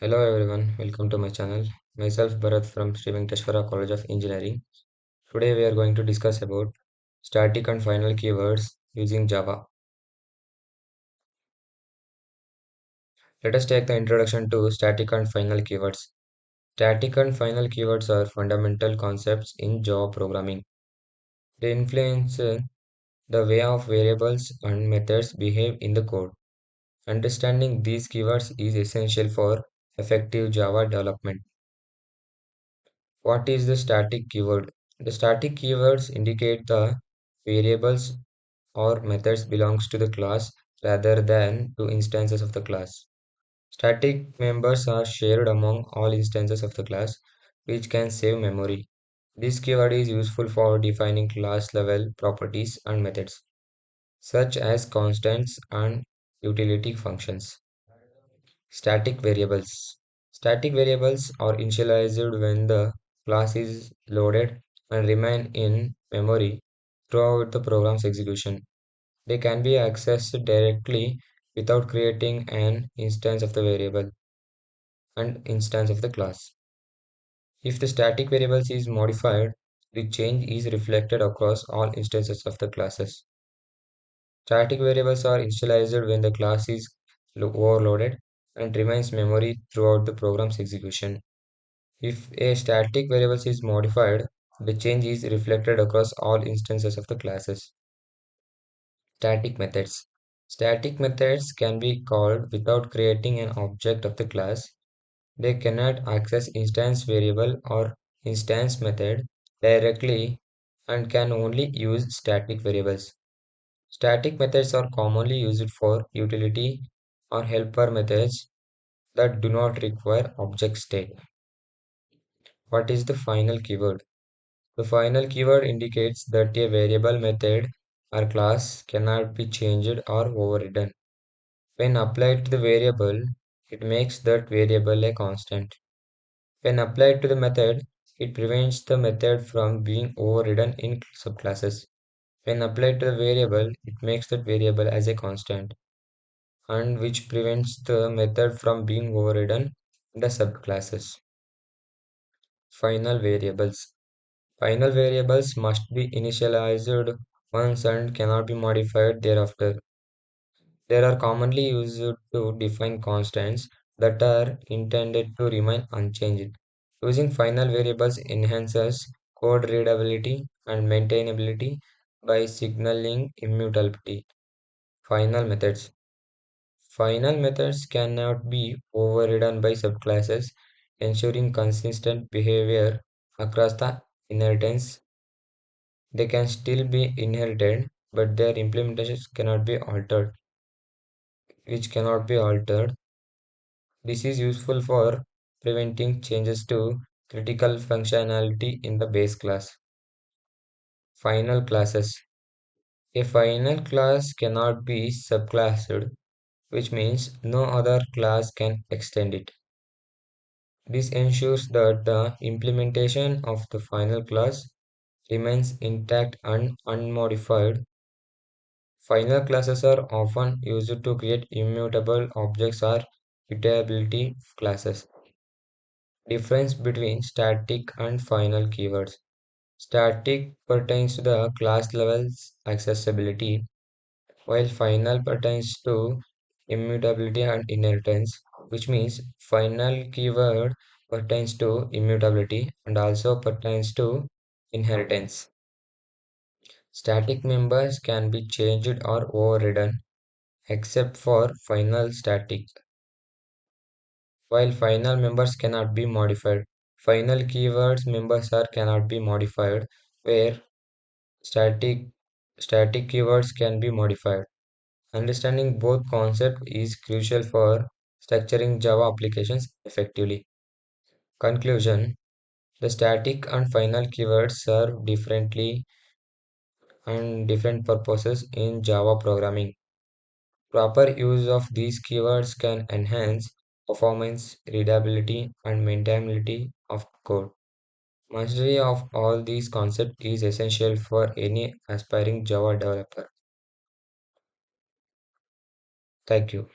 Hello everyone, welcome to my channel. Myself Bharat from Sri Venkateshwara College of Engineering. Today we are going to discuss about static and final keywords using Java. Let us take the introduction to static and final keywords. Static and final keywords are fundamental concepts in Java programming. They influence the way of variables and methods behave in the code. Understanding these keywords is essential for effective Java development. What is the static keyword? The static keywords indicate the variables or methods belongs to the class rather than to instances of the class. Static members are shared among all instances of the class, which can save memory. This keyword is useful for defining class level properties and methods, such as constants and utility functions. Static variables. Static variables are initialized when the class is loaded and remain in memory throughout the program's execution. They can be accessed directly without creating an instance of the variable and instance of the class. If the static variables is modified, the change is reflected across all instances of the classes. Static variables are initialized when the class is overloaded and remains memory throughout the program's execution. If a static variable is modified, the change is reflected across all instances of the classes. Static methods. Static methods can be called without creating an object of the class. They cannot access instance variable or instance method directly and can only use static variables. Static methods are commonly used for utility or helper methods that do not require object state. What is the final keyword? The final keyword indicates that a variable method or class cannot be changed or overridden. When applied to the variable, it makes that variable a constant. When applied to the method, it prevents the method from being overridden in subclasses. When applied to the variable, it makes that variable as a constant, and which prevents the method from being overridden in the subclasses. Final variables. Final variables must be initialized once and cannot be modified thereafter. They are commonly used to define constants that are intended to remain unchanged. Using final variables enhances code readability and maintainability by signaling immutability. Final methods. Final methods cannot be overridden by subclasses, ensuring consistent behavior across the inheritance. They can still be inherited, but their implementations cannot be altered, which cannot be altered. This is useful for preventing changes to critical functionality in the base class. Final classes. A final class cannot be subclassed, which means no other class can extend it. This ensures that the implementation of the final class remains intact and unmodified. Final classes are often used to create immutable objects or mutability classes. Difference between static and final keywords. Static pertains to the class level's accessibility, while final pertains to immutability and inheritance, which means final keyword pertains to immutability and also pertains to inheritance. Static members can be changed or overridden except for final static, while final members cannot be modified. Final keywords members are cannot be modified, where static static keywords can be modified. Understanding both concepts is crucial for structuring Java applications effectively. Conclusion. The static and final keywords serve differently and different purposes in Java programming. Proper use of these keywords can enhance performance, readability, and maintainability of code. Mastery of all these concepts is essential for any aspiring Java developer. Thank you.